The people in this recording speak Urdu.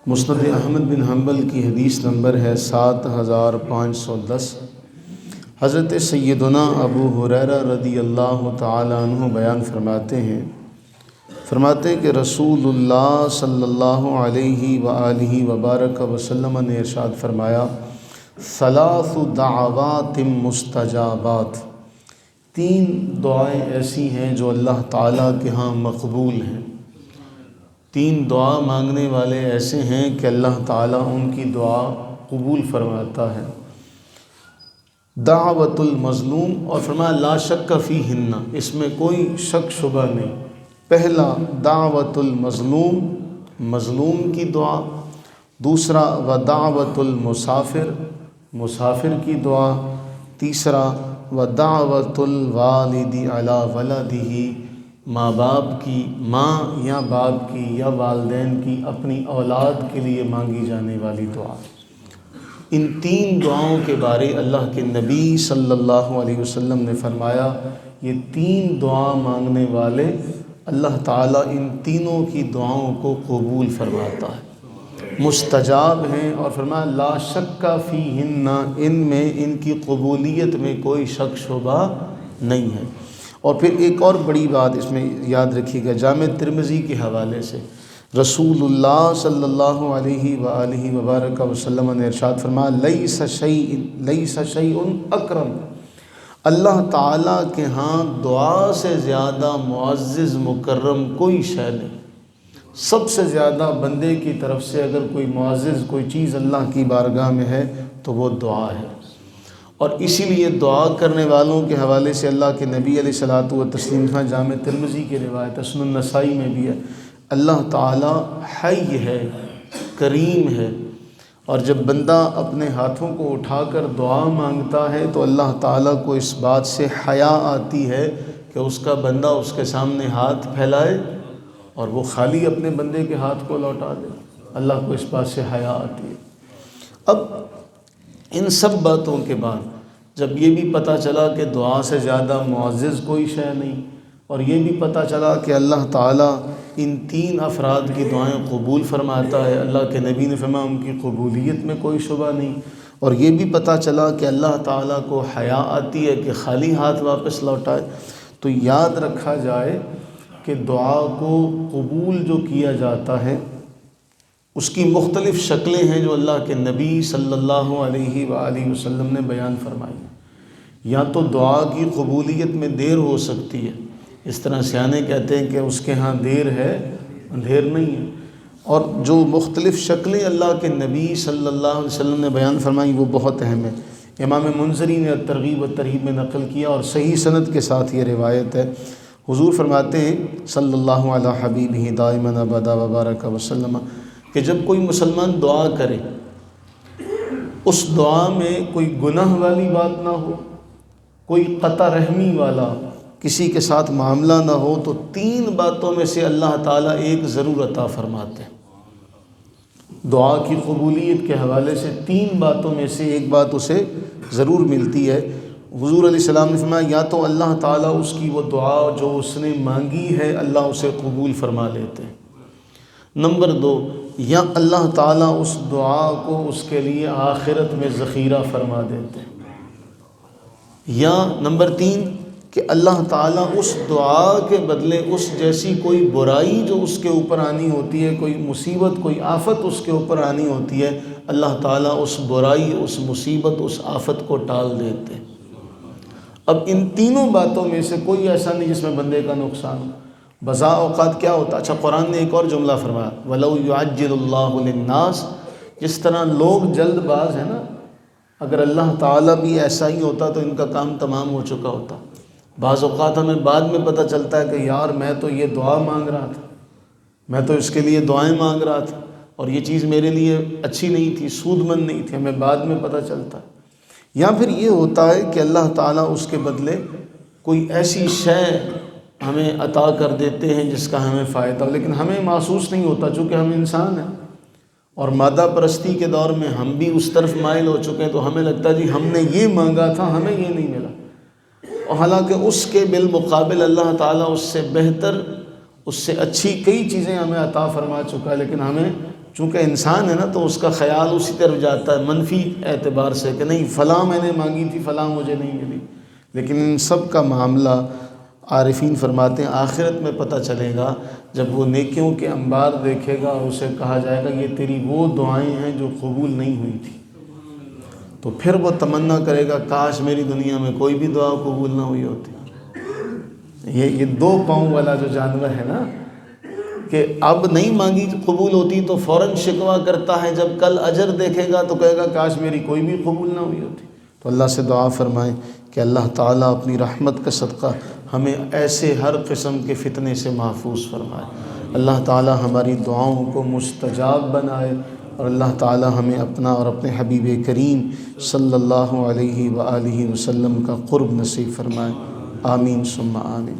مسند احمد بن حنبل کی حدیث نمبر ہے 7510۔ حضرت سیدنا ابو ہریرہ رضی اللہ تعالی عنہ بیان فرماتے ہیں کہ رسول اللہ صلی اللہ علیہ وآلہ وبارک وسلم نے ارشاد فرمایا، ثلاث دعوات مستجابات، تین دعائیں ایسی ہیں جو اللہ تعالیٰ کے ہاں مقبول ہیں۔ تین دعا مانگنے والے ایسے ہیں کہ اللہ تعالیٰ ان کی دعا قبول فرماتا ہے۔ دعوت المظلوم، اور فرمایا لا شک فیہن، اس میں کوئی شک شبہ نہیں۔ پہلا دعوت المظلوم، مظلوم کی دعا۔ دوسرا ودعوت المسافر، مسافر کی دعا۔ تیسرا ودعوت الوالد علی ولدہ، ماں باپ کی، ماں یا باپ کی یا والدین کی اپنی اولاد کے لیے مانگی جانے والی دعا۔ ان تین دعاؤں کے بارے اللہ کے نبی صلی اللہ علیہ وسلم نے فرمایا، یہ تین دعا مانگنے والے اللہ تعالیٰ ان تینوں کی دعاؤں کو قبول فرماتا ہے، مستجاب ہیں، اور فرمایا لا شک فیہن، ان میں ان کی قبولیت میں کوئی شک شبہ نہیں ہے۔ اور پھر ایک اور بڑی بات اس میں یاد رکھیے گا، جامع ترمذی کے حوالے سے رسول اللہ صلی اللہ علیہ وآلہ وبارک وسلم نے ارشاد فرمایا، لیس شیء اکرم، اللہ تعالیٰ کے ہاں دعا سے زیادہ معزز مکرم کوئی شے نہیں۔ سب سے زیادہ بندے کی طرف سے اگر کوئی معزز کوئی چیز اللہ کی بارگاہ میں ہے تو وہ دعا ہے۔ اور اسی لیے دعا کرنے والوں کے حوالے سے اللہ کے نبی علیہ الصلاۃ والتسلیم، جامع ترمذی کی روایت ہے، سنن نسائی میں بھی ہے، اللہ تعالیٰ حی ہے، کریم ہے، اور جب بندہ اپنے ہاتھوں کو اٹھا کر دعا مانگتا ہے تو اللہ تعالیٰ کو اس بات سے حیا آتی ہے کہ اس کا بندہ اس کے سامنے ہاتھ پھیلائے اور وہ خالی اپنے بندے کے ہاتھ کو لوٹا دے، اللہ کو اس بات سے حیا آتی ہے۔ اب ان سب باتوں کے بعد جب یہ بھی پتہ چلا کہ دعا سے زیادہ معزز کوئی شے نہیں، اور یہ بھی پتہ چلا کہ اللہ تعالیٰ ان تین افراد کی دعائیں قبول فرماتا ہے، اللہ کے نبی نے فرمایا ان کی قبولیت میں کوئی شبہ نہیں، اور یہ بھی پتہ چلا کہ اللہ تعالیٰ کو حیا آتی ہے کہ خالی ہاتھ واپس لوٹائے، تو یاد رکھا جائے کہ دعا کو قبول جو کیا جاتا ہے اس کی مختلف شکلیں ہیں جو اللہ کے نبی صلی اللہ علیہ وآلہ وسلم نے بیان فرمائی۔ یا تو دعا کی قبولیت میں دیر ہو سکتی ہے، اس طرح سیانے کہتے ہیں کہ اس کے ہاں دیر ہے اندھیر نہیں ہے، اور جو مختلف شکلیں اللہ کے نبی صلی اللہ علیہ وسلم نے بیان فرمائی وہ بہت اہم ہے۔ امام منذری نے ترغیب و ترہیب میں نقل کیا اور صحیح سند کے ساتھ یہ روایت ہے، حضور فرماتے ہیں صلی اللہ علی حبیبہ دائما ابدا وبارک وسلم کہ جب کوئی مسلمان دعا کرے اس دعا میں کوئی گناہ والی بات نہ ہو، کوئی قطع رحمی والا کسی کے ساتھ معاملہ نہ ہو، تو تین باتوں میں سے اللہ تعالیٰ ایک ضرور عطا فرماتے ہیں۔ دعا کی قبولیت کے حوالے سے تین باتوں میں سے ایک بات اسے ضرور ملتی ہے۔ حضور علیہ السلام نے فرمایا یا تو اللہ تعالیٰ اس کی وہ دعا جو اس نے مانگی ہے اللہ اسے قبول فرما لیتے ہیں، نمبر دو، یا اللہ تعالیٰ اس دعا کو اس کے لیے آخرت میں ذخیرہ فرما دیتے ہیں، یا نمبر تین کہ اللہ تعالیٰ اس دعا کے بدلے اس جیسی کوئی برائی جو اس کے اوپر آنی ہوتی ہے، کوئی مصیبت کوئی آفت اس کے اوپر آنی ہوتی ہے، اللہ تعالیٰ اس برائی اس مصیبت اس آفت کو ٹال دیتے ہیں۔ اب ان تینوں باتوں میں سے کوئی ایسا نہیں جس میں بندے کا نقصان ہو۔ بزا اوقات کیا ہوتا، اچھا قرآن نے ایک اور جملہ فرمایا وَلَوْ يُعَجِّلُ اللَّهُ لِلنَّاسِ، جس طرح لوگ جلد باز ہیں نا، اگر اللہ تعالیٰ بھی ایسا ہی ہوتا تو ان کا کام تمام ہو چکا ہوتا۔ بعض اوقات ہمیں بعد میں پتہ چلتا ہے کہ یار میں تو یہ دعا مانگ رہا تھا، میں تو اس کے لیے دعائیں مانگ رہا تھا اور یہ چیز میرے لیے اچھی نہیں تھی، سود مند نہیں تھی، ہمیں بعد میں پتہ چلتا ہے۔ یا پھر یہ ہوتا ہے کہ اللہ تعالیٰ اس کے بدلے کوئی ایسی شے ہمیں عطا کر دیتے ہیں جس کا ہمیں فائدہ ہو، لیکن ہمیں محسوس نہیں ہوتا چونکہ ہم انسان ہیں، اور مادہ پرستی کے دور میں ہم بھی اس طرف مائل ہو چکے ہیں، تو ہمیں لگتا ہے جی ہم نے یہ مانگا تھا ہمیں یہ نہیں ملا، اور حالانکہ اس کے بالمقابل اللہ تعالیٰ اس سے بہتر اس سے اچھی کئی چیزیں ہمیں عطا فرما چکا ہے، لیکن ہمیں چونکہ انسان ہے نا تو اس کا خیال اسی طرف جاتا ہے منفی اعتبار سے کہ نہیں فلاں میں نے مانگی تھی فلاں مجھے نہیں ملی، لیکن ان سب کا معاملہ عارفین فرماتے ہیں آخرت میں پتہ چلے گا جب وہ نیکیوں کے انبار دیکھے گا اور اسے کہا جائے گا یہ تیری وہ دعائیں ہیں جو قبول نہیں ہوئی تھی، تو پھر وہ تمنا کرے گا کاش میری دنیا میں کوئی بھی دعا قبول نہ ہوئی ہوتی۔ یہ دو پاؤں والا جو جانور ہے نا کہ اب نہیں مانگی قبول ہوتی تو فوراً شکوہ کرتا ہے، جب کل اجر دیکھے گا تو کہے گا کاش میری کوئی بھی قبول نہ ہوئی ہوتی۔ تو اللہ سے دعا فرمائیں کہ اللہ تعالیٰ اپنی رحمت کا صدقہ ہمیں ایسے ہر قسم کے فتنے سے محفوظ فرمائے، اللہ تعالیٰ ہماری دعاؤں کو مستجاب بنائے، اور اللہ تعالیٰ ہمیں اپنا اور اپنے حبیب کریم صلی اللہ علیہ وآلہ وسلم کا قرب نصیب فرمائے، آمین ثم آمین۔